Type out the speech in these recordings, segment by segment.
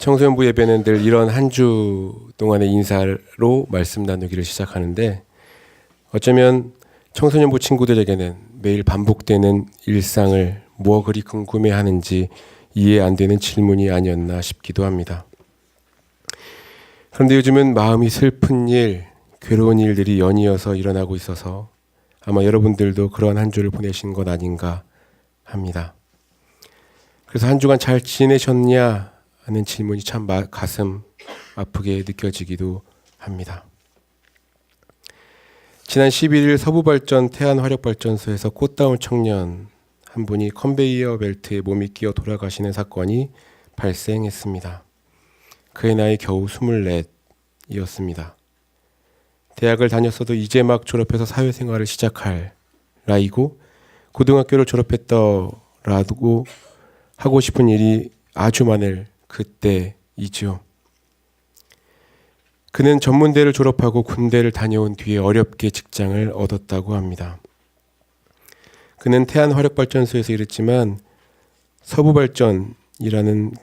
청소년부 예배는 늘 이런 한 주 동안의 인사로 말씀 나누기를 시작하는데, 어쩌면 청소년부 친구들에게는 매일 반복되는 일상을 뭐 그리 궁금해하는지 이해 안 되는 질문이 아니었나 싶기도 합니다. 그런데 요즘은 마음이 슬픈 일, 괴로운 일들이 연이어서 일어나고 있어서 아마 여러분들도 그런 한 주를 보내신 것 아닌가 합니다. 그래서 한 주간 잘 지내셨냐 하는 질문이 참 가슴 아프게 느껴지기도 합니다. 지난 11일 서부발전 태안화력발전소에서 꽃다운 청년 한 분이 컨베이어 벨트에 몸이 끼어 돌아가시는 사건이 발생했습니다. 그의 나이 겨우 24이었습니다. 대학을 다녔어도 이제 막 졸업해서 사회생활을 시작할 나이고, 고등학교를 졸업했더라도 하고 싶은 일이 아주 많을 그때이죠. 그는 전문대를 졸업하고 군대를 다녀온 뒤에 어렵게 직장을 얻었다고 합니다. 그는 태안화력발전소에서 일했지만 서부발전이라는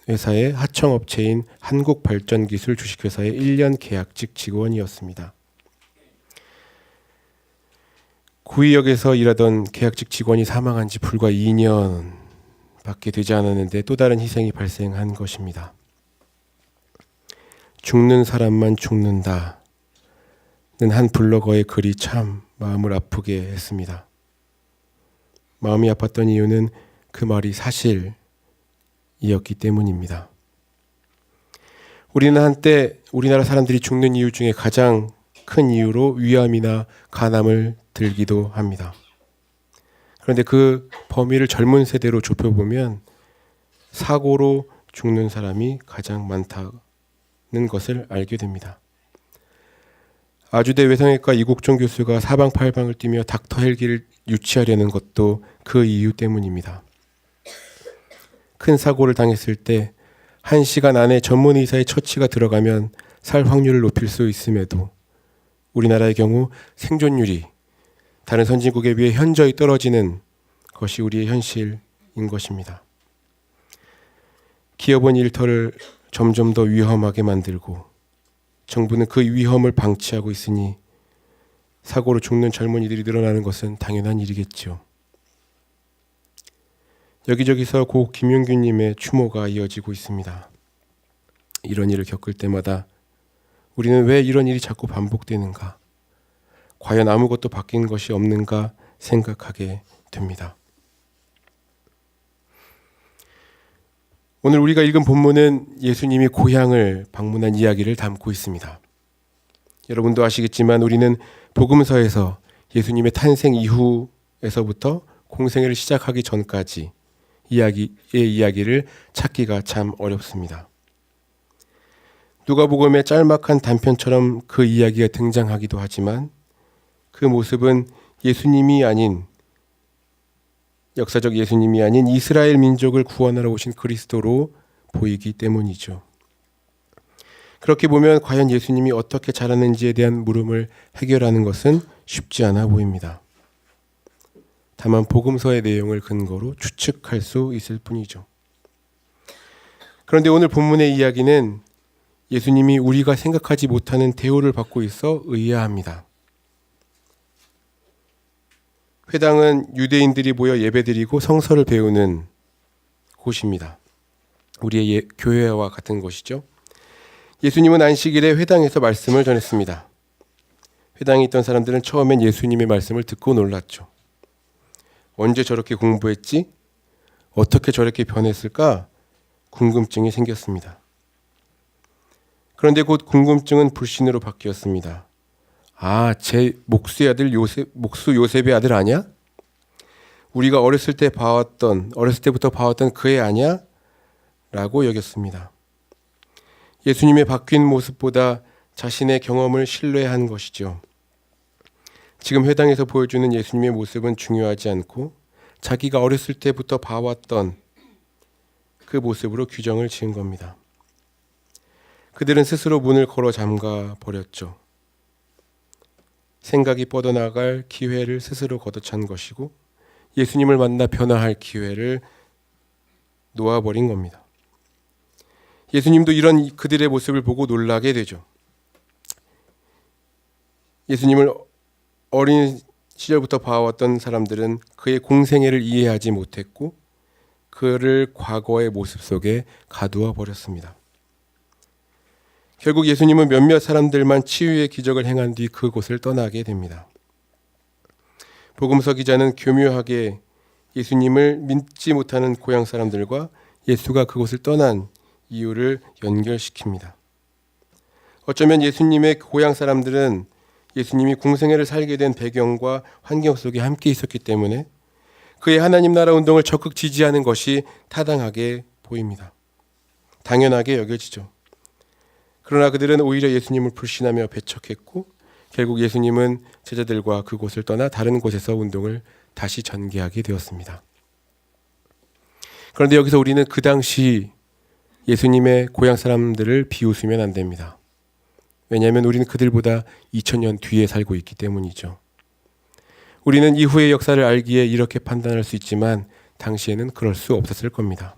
회사의 하청업체인 한국발전기술 주식회사의 1년 계약직 직원이었습니다. 구의역에서 일하던 계약직 직원이 사망한 지 불과 2년 밖에 되지 않았는데 또 다른 희생이 발생한 것입니다. 죽는 사람만 죽는다는 한 블로거의 글이 참 마음을 아프게 했습니다. 마음이 아팠던 이유는 그 말이 사실이었기 때문입니다. 우리는 한때 우리나라 사람들이 죽는 이유 중에 가장 큰 이유로 위암이나 간암을 들기도 합니다. 그런데 그 범위를 젊은 세대로 좁혀보면 사고로 죽는 사람이 가장 많다는 것을 알게 됩니다. 아주대 외상외과 이국종 교수가 사방팔방을 뛰며 닥터 헬기를 유치하려는 것도 그 이유 때문입니다. 큰 사고를 당했을 때 1시간 안에 전문 의사의 처치가 들어가면 살 확률을 높일 수 있음에도 우리나라의 경우 생존율이 다른 선진국에 비해 현저히 떨어지는 것이 우리의 현실인 것입니다. 기업은 일터를 점점 더 위험하게 만들고 정부는 그 위험을 방치하고 있으니 사고로 죽는 젊은이들이 늘어나는 것은 당연한 일이겠죠. 여기저기서 고 김용균님의 추모가 이어지고 있습니다. 이런 일을 겪을 때마다 우리는 왜 이런 일이 자꾸 반복되는가? 과연 아무것도 바뀐 것이 없는가 생각하게 됩니다. 오늘 우리가 읽은 본문은 예수님이 고향을 방문한 이야기를 담고 있습니다. 여러분도 아시겠지만 우리는 복음서에서 예수님의 탄생 이후에서부터 공생애를 시작하기 전까지 이야기를 찾기가 참 어렵습니다. 누가복음의 짤막한 단편처럼 그 이야기가 등장하기도 하지만 그 모습은 역사적 예수님이 아닌 이스라엘 민족을 구원하러 오신 그리스도로 보이기 때문이죠. 그렇게 보면 과연 예수님이 어떻게 자랐는지에 대한 물음을 해결하는 것은 쉽지 않아 보입니다. 다만 복음서의 내용을 근거로 추측할 수 있을 뿐이죠. 그런데 오늘 본문의 이야기는 예수님이 우리가 생각하지 못하는 대우를 받고 있어 의아합니다. 회당은 유대인들이 모여 예배드리고 성서를 배우는 곳입니다. 우리의 교회와 같은 곳이죠. 예수님은 안식일에 회당에서 말씀을 전했습니다. 회당에 있던 사람들은 처음엔 예수님의 말씀을 듣고 놀랐죠. 언제 저렇게 공부했지? 어떻게 저렇게 변했을까? 궁금증이 생겼습니다. 그런데 곧 궁금증은 불신으로 바뀌었습니다. 제 목수의 아들 목수 요셉의 아들 아니야? 우리가 어렸을 때부터 봐왔던 그 애 아니야? 라고 여겼습니다. 예수님의 바뀐 모습보다 자신의 경험을 신뢰한 것이죠. 지금 회당에서 보여주는 예수님의 모습은 중요하지 않고 자기가 어렸을 때부터 봐왔던 그 모습으로 규정을 지은 겁니다. 그들은 스스로 문을 걸어 잠가 버렸죠. 생각이 뻗어나갈 기회를 스스로 걷어찬 것이고 예수님을 만나 변화할 기회를 놓아버린 겁니다. 예수님도 이런 그들의 모습을 보고 놀라게 되죠. 예수님을 어린 시절부터 봐왔던 사람들은 그의 공생애를 이해하지 못했고 그를 과거의 모습 속에 가두어 버렸습니다. 결국 예수님은 몇몇 사람들만 치유의 기적을 행한 뒤 그곳을 떠나게 됩니다. 복음서 기자는 교묘하게 예수님을 믿지 못하는 고향 사람들과 예수가 그곳을 떠난 이유를 연결시킵니다. 어쩌면 예수님의 고향 사람들은 예수님이 공생애를 살게 된 배경과 환경 속에 함께 있었기 때문에 그의 하나님 나라 운동을 적극 지지하는 것이 타당하게 보입니다. 당연하게 여겨지죠. 그러나 그들은 오히려 예수님을 불신하며 배척했고 결국 예수님은 제자들과 그곳을 떠나 다른 곳에서 운동을 다시 전개하게 되었습니다. 그런데 여기서 우리는 그 당시 예수님의 고향 사람들을 비웃으면 안 됩니다. 왜냐하면 우리는 그들보다 2000년 뒤에 살고 있기 때문이죠. 우리는 이후의 역사를 알기에 이렇게 판단할 수 있지만 당시에는 그럴 수 없었을 겁니다.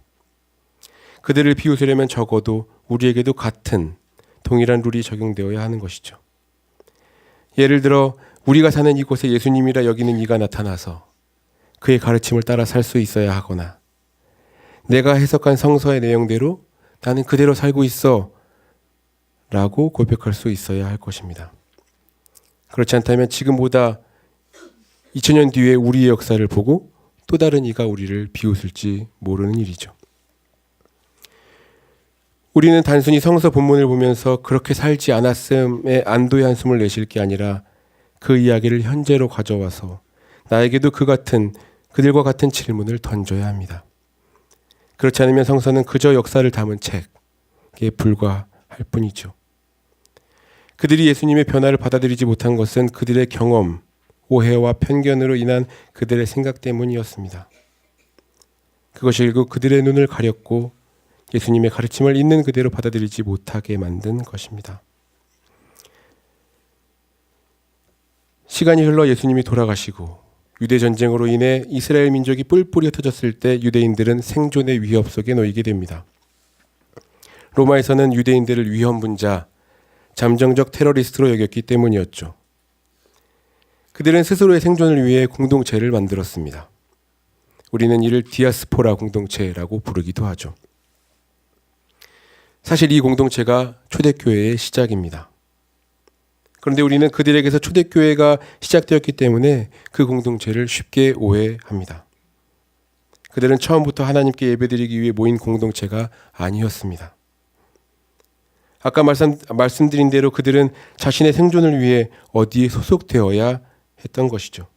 그들을 비웃으려면 적어도 우리에게도 같은 동일한 룰이 적용되어야 하는 것이죠. 예를 들어 우리가 사는 이곳에 예수님이라 여기는 이가 나타나서 그의 가르침을 따라 살 수 있어야 하거나 내가 해석한 성서의 내용대로 나는 그대로 살고 있어 라고 고백할 수 있어야 할 것입니다. 그렇지 않다면 지금보다 2000년 뒤에 우리의 역사를 보고 또 다른 이가 우리를 비웃을지 모르는 일이죠. 우리는 단순히 성서 본문을 보면서 그렇게 살지 않았음에 안도의 한숨을 내쉴 게 아니라 그 이야기를 현재로 가져와서 나에게도 그들과 같은 질문을 던져야 합니다. 그렇지 않으면 성서는 그저 역사를 담은 책에 불과할 뿐이죠. 그들이 예수님의 변화를 받아들이지 못한 것은 그들의 경험, 오해와 편견으로 인한 그들의 생각 때문이었습니다. 그것이 결국 그들의 눈을 가렸고 예수님의 가르침을 있는 그대로 받아들이지 못하게 만든 것입니다. 시간이 흘러 예수님이 돌아가시고 유대 전쟁으로 인해 이스라엘 민족이 뿔뿔이 흩어졌을 때 유대인들은 생존의 위협 속에 놓이게 됩니다. 로마에서는 유대인들을 위험분자, 잠정적 테러리스트로 여겼기 때문이었죠. 그들은 스스로의 생존을 위해 공동체를 만들었습니다. 우리는 이를 디아스포라 공동체라고 부르기도 하죠. 사실 이 공동체가 초대교회의 시작입니다. 그런데 우리는 그들에게서 초대교회가 시작되었기 때문에 그 공동체를 쉽게 오해합니다. 그들은 처음부터 하나님께 예배드리기 위해 모인 공동체가 아니었습니다. 아까 말씀드린 대로 그들은 자신의 생존을 위해 어디에 소속되어야 했던 것이죠.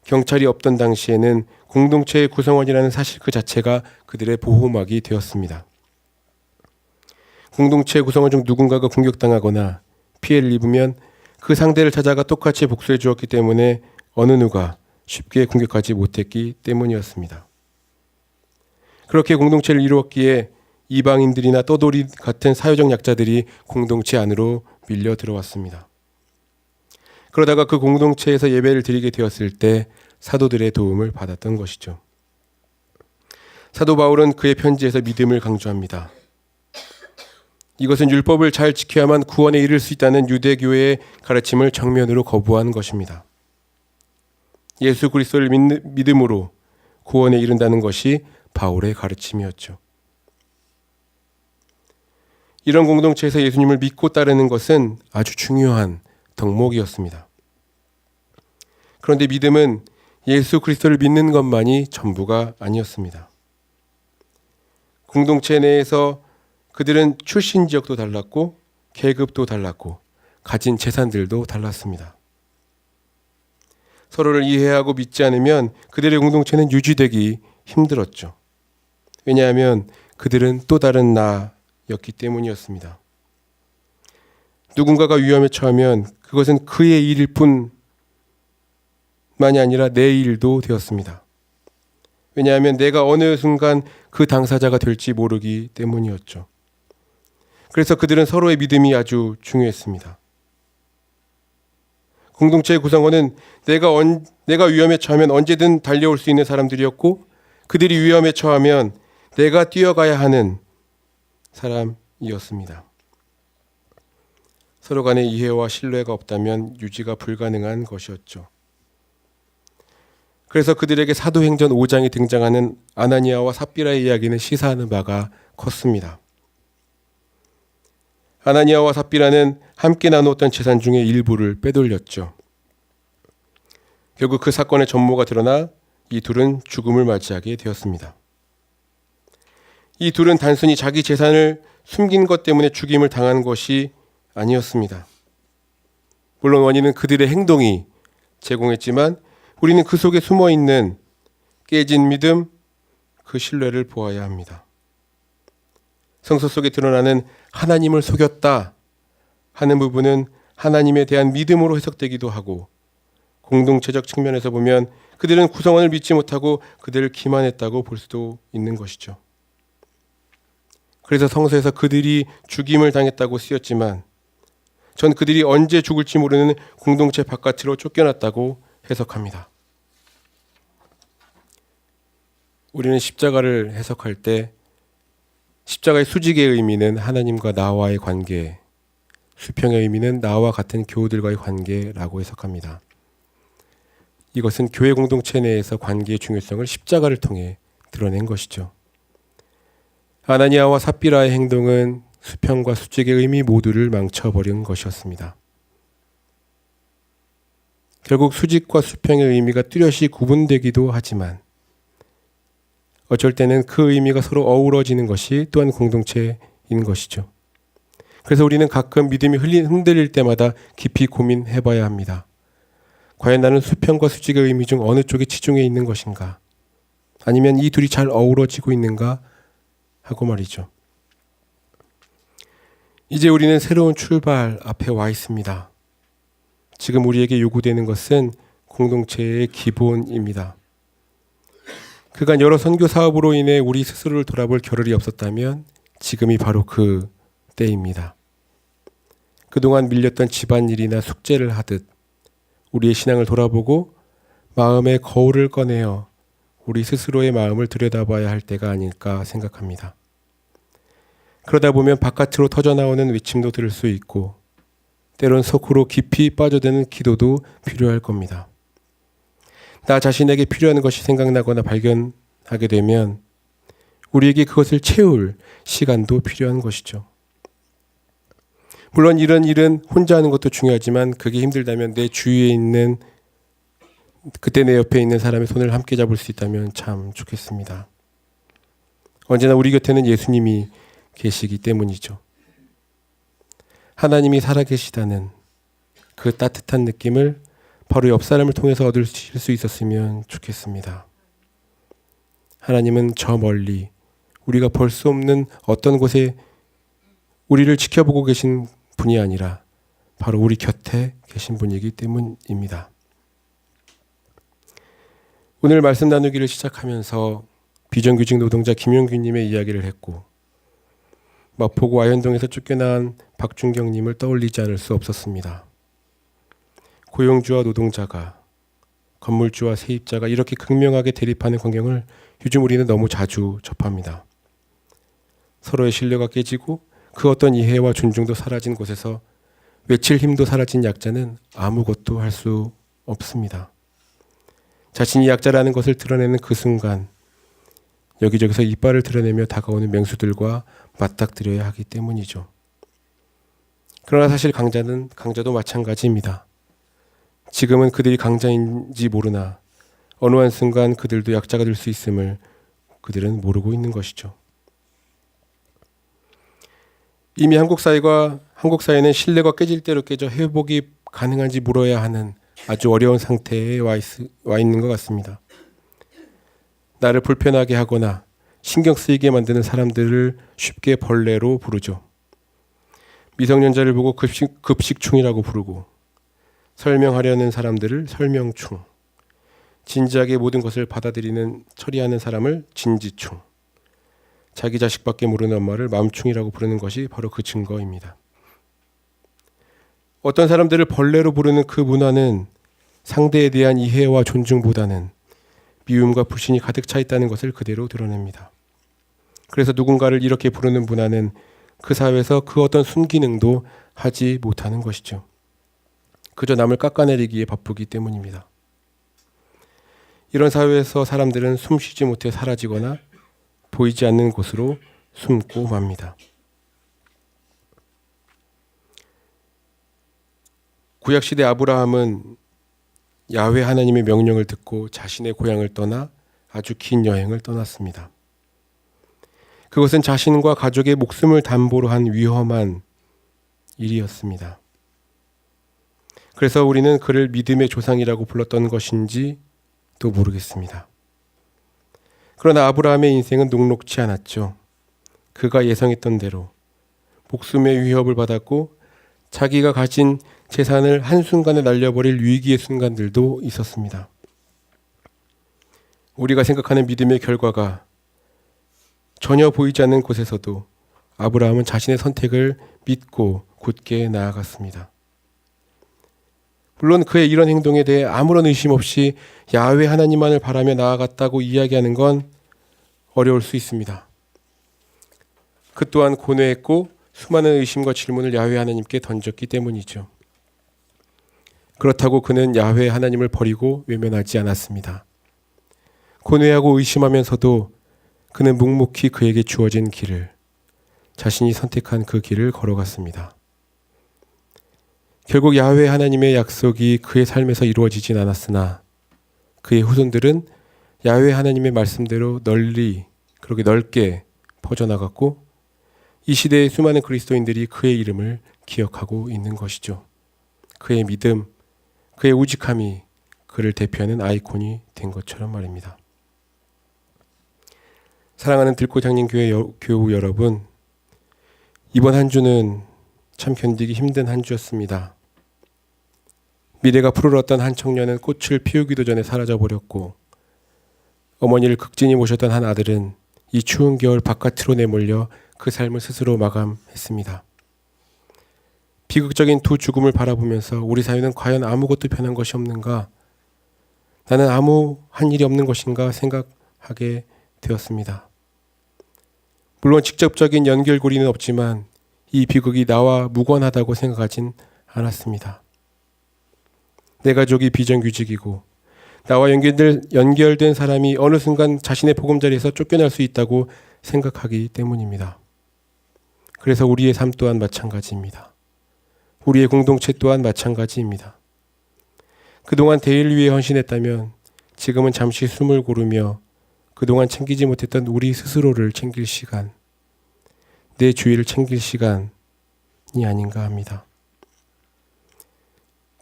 경찰이 없던 당시에는 공동체의 구성원이라는 사실 그 자체가 그들의 보호막이 되었습니다. 공동체 구성원 중 누군가가 공격당하거나 피해를 입으면 그 상대를 찾아가 똑같이 복수해 주었기 때문에 어느 누가 쉽게 공격하지 못했기 때문이었습니다. 그렇게 공동체를 이루었기에 이방인들이나 떠돌이 같은 사회적 약자들이 공동체 안으로 밀려 들어왔습니다. 그러다가 그 공동체에서 예배를 드리게 되었을 때 사도들의 도움을 받았던 것이죠. 사도 바울은 그의 편지에서 믿음을 강조합니다. 이것은 율법을 잘 지켜야만 구원에 이를 수 있다는 유대교회의 가르침을 정면으로 거부한 것입니다. 예수 그리스도를 믿음으로 구원에 이른다는 것이 바울의 가르침이었죠. 이런 공동체에서 예수님을 믿고 따르는 것은 아주 중요한 덕목이었습니다. 그런데 믿음은 예수 그리스도를 믿는 것만이 전부가 아니었습니다. 공동체 내에서 그들은 출신 지역도 달랐고 계급도 달랐고 가진 재산들도 달랐습니다. 서로를 이해하고 믿지 않으면 그들의 공동체는 유지되기 힘들었죠. 왜냐하면 그들은 또 다른 나였기 때문이었습니다. 누군가가 위험에 처하면 그것은 그의 일일 뿐만이 아니라 내 일도 되었습니다. 왜냐하면 내가 어느 순간 그 당사자가 될지 모르기 때문이었죠. 그래서 그들은 서로의 믿음이 아주 중요했습니다. 공동체의 구성원은 내가 위험에 처하면 언제든 달려올 수 있는 사람들이었고 그들이 위험에 처하면 내가 뛰어가야 하는 사람이었습니다. 서로 간의 이해와 신뢰가 없다면 유지가 불가능한 것이었죠. 그래서 그들에게 사도행전 5장에 등장하는 아나니아와 삽비라의 이야기는 시사하는 바가 컸습니다. 아나니아와 삽비라는 함께 나누었던 재산 중에 일부를 빼돌렸죠. 결국 그 사건의 전모가 드러나 이 둘은 죽음을 맞이하게 되었습니다. 이 둘은 단순히 자기 재산을 숨긴 것 때문에 죽임을 당한 것이 아니었습니다. 물론 원인은 그들의 행동이 제공했지만 우리는 그 속에 숨어있는 깨진 믿음, 그 신뢰를 보아야 합니다. 성서 속에 드러나는 하나님을 속였다 하는 부분은 하나님에 대한 믿음으로 해석되기도 하고, 공동체적 측면에서 보면 그들은 구성원을 믿지 못하고 그들을 기만했다고 볼 수도 있는 것이죠. 그래서 성서에서 그들이 죽임을 당했다고 쓰였지만 전 그들이 언제 죽을지 모르는 공동체 바깥으로 쫓겨났다고 해석합니다. 우리는 십자가를 해석할 때 십자가의 수직의 의미는 하나님과 나와의 관계, 수평의 의미는 나와 같은 교우들과의 관계라고 해석합니다. 이것은 교회 공동체 내에서 관계의 중요성을 십자가를 통해 드러낸 것이죠. 아나니아와 삽비라의 행동은 수평과 수직의 의미 모두를 망쳐버린 것이었습니다. 결국 수직과 수평의 의미가 뚜렷이 구분되기도 하지만 어쩔 때는 그 의미가 서로 어우러지는 것이 또한 공동체인 것이죠. 그래서 우리는 가끔 믿음이 흔들릴 때마다 깊이 고민해봐야 합니다. 과연 나는 수평과 수직의 의미 중 어느 쪽에 치중해 있는 것인가? 아니면 이 둘이 잘 어우러지고 있는가? 하고 말이죠. 이제 우리는 새로운 출발 앞에 와 있습니다. 지금 우리에게 요구되는 것은 공동체의 기본입니다. 그간 여러 선교 사업으로 인해 우리 스스로를 돌아볼 겨를이 없었다면 지금이 바로 그 때입니다. 그동안 밀렸던 집안일이나 숙제를 하듯 우리의 신앙을 돌아보고 마음의 거울을 꺼내어 우리 스스로의 마음을 들여다봐야 할 때가 아닐까 생각합니다. 그러다 보면 바깥으로 터져나오는 외침도 들을 수 있고 때론 속으로 깊이 빠져드는 기도도 필요할 겁니다. 나 자신에게 필요한 것이 생각나거나 발견하게 되면 우리에게 그것을 채울 시간도 필요한 것이죠. 물론 이런 일은 혼자 하는 것도 중요하지만 그게 힘들다면 내 주위에 있는, 그때 내 옆에 있는 사람의 손을 함께 잡을 수 있다면 참 좋겠습니다. 언제나 우리 곁에는 예수님이 계시기 때문이죠. 하나님이 살아계시다는 그 따뜻한 느낌을 바로 옆 사람을 통해서 얻을 수 있었으면 좋겠습니다. 하나님은 저 멀리 우리가 볼 수 없는 어떤 곳에 우리를 지켜보고 계신 분이 아니라 바로 우리 곁에 계신 분이기 때문입니다. 오늘 말씀 나누기를 시작하면서 비정규직 노동자 김용규님의 이야기를 했고 마포구 아현동에서 쫓겨난 박준경님을 떠올리지 않을 수 없었습니다. 고용주와 노동자가, 건물주와 세입자가 이렇게 극명하게 대립하는 광경을 요즘 우리는 너무 자주 접합니다. 서로의 신뢰가 깨지고 그 어떤 이해와 존중도 사라진 곳에서 외칠 힘도 사라진 약자는 아무것도 할 수 없습니다. 자신이 약자라는 것을 드러내는 그 순간 여기저기서 이빨을 드러내며 다가오는 맹수들과 맞닥뜨려야 하기 때문이죠. 그러나 사실 강자도 마찬가지입니다. 지금은 그들이 강자인지 모르나 어느 한순간 그들도 약자가 될 수 있음을 그들은 모르고 있는 것이죠. 이미 한국 사회는 신뢰가 깨질 대로 깨져 회복이 가능한지 물어야 하는 아주 어려운 상태에 와 있는 것 같습니다. 나를 불편하게 하거나 신경 쓰이게 만드는 사람들을 쉽게 벌레로 부르죠. 미성년자를 보고 급식충이라고 부르고 설명하려는 사람들을 설명충, 진지하게 모든 것을 처리하는 사람을 진지충, 자기 자식밖에 모르는 엄마를 맘충이라고 부르는 것이 바로 그 증거입니다. 어떤 사람들을 벌레로 부르는 그 문화는 상대에 대한 이해와 존중보다는 미움과 불신이 가득 차 있다는 것을 그대로 드러냅니다. 그래서 누군가를 이렇게 부르는 문화는 그 사회에서 그 어떤 순기능도 하지 못하는 것이죠. 그저 남을 깎아내리기에 바쁘기 때문입니다. 이런 사회에서 사람들은 숨쉬지 못해 사라지거나 보이지 않는 곳으로 숨고 맙니다. 구약시대 아브라함은 야훼 하나님의 명령을 듣고 자신의 고향을 떠나 아주 긴 여행을 떠났습니다. 그것은 자신과 가족의 목숨을 담보로 한 위험한 일이었습니다. 그래서 우리는 그를 믿음의 조상이라고 불렀던 것인지도 모르겠습니다. 그러나 아브라함의 인생은 녹록지 않았죠. 그가 예상했던 대로 목숨의 위협을 받았고 자기가 가진 재산을 한순간에 날려버릴 위기의 순간들도 있었습니다. 우리가 생각하는 믿음의 결과가 전혀 보이지 않는 곳에서도 아브라함은 자신의 선택을 믿고 굳게 나아갔습니다. 물론 그의 이런 행동에 대해 아무런 의심 없이 야훼 하나님만을 바라며 나아갔다고 이야기하는 건 어려울 수 있습니다. 그 또한 고뇌했고 수많은 의심과 질문을 야훼 하나님께 던졌기 때문이죠. 그렇다고 그는 야훼 하나님을 버리고 외면하지 않았습니다. 고뇌하고 의심하면서도 그는 묵묵히 그에게 주어진 길을, 자신이 선택한 그 길을 걸어갔습니다. 결국 야훼 하나님의 약속이 그의 삶에서 이루어지진 않았으나 그의 후손들은 야훼 하나님의 말씀대로 그렇게 넓게 퍼져나갔고 이 시대의 수많은 그리스도인들이 그의 이름을 기억하고 있는 것이죠. 그의 믿음, 그의 우직함이 그를 대표하는 아이콘이 된 것처럼 말입니다. 사랑하는 들꽃향림교회 교우 여러분, 이번 한 주는 참 견디기 힘든 한 주였습니다. 미래가 푸르렀던 한 청년은 꽃을 피우기도 전에 사라져버렸고 어머니를 극진히 모셨던 한 아들은 이 추운 겨울 바깥으로 내몰려 그 삶을 스스로 마감했습니다. 비극적인 두 죽음을 바라보면서 우리 사회는 과연 아무것도 변한 것이 없는가? 나는 아무 한 일이 없는 것인가 생각하게 되었습니다. 물론 직접적인 연결고리는 없지만 이 비극이 나와 무관하다고 생각하진 않았습니다. 내 가족이 비정규직이고 나와 연결된 사람이 어느 순간 자신의 보금자리에서 쫓겨날 수 있다고 생각하기 때문입니다. 그래서 우리의 삶 또한 마찬가지입니다. 우리의 공동체 또한 마찬가지입니다. 그동안 대의를 위해 헌신했다면 지금은 잠시 숨을 고르며 그동안 챙기지 못했던 우리 스스로를 챙길 시간, 내 주위를 챙길 시간이 아닌가 합니다.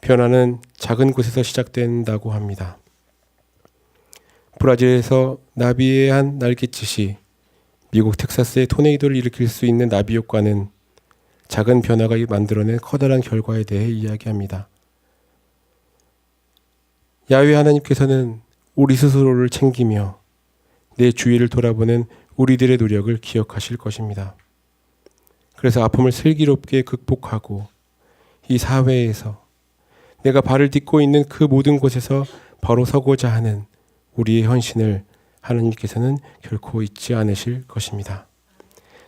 변화는 작은 곳에서 시작된다고 합니다. 브라질에서 나비의 한 날갯짓이 미국 텍사스의 토네이도를 일으킬 수 있는 나비 효과는 작은 변화가 만들어낸 커다란 결과에 대해 이야기합니다. 야훼 하나님께서는 우리 스스로를 챙기며 내 주위를 돌아보는 우리들의 노력을 기억하실 것입니다. 그래서 아픔을 슬기롭게 극복하고 이 사회에서 내가 발을 딛고 있는 그 모든 곳에서 바로 서고자 하는 우리의 헌신을 하나님께서는 결코 잊지 않으실 것입니다.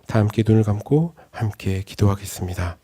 다 함께 눈을 감고 함께 기도하겠습니다.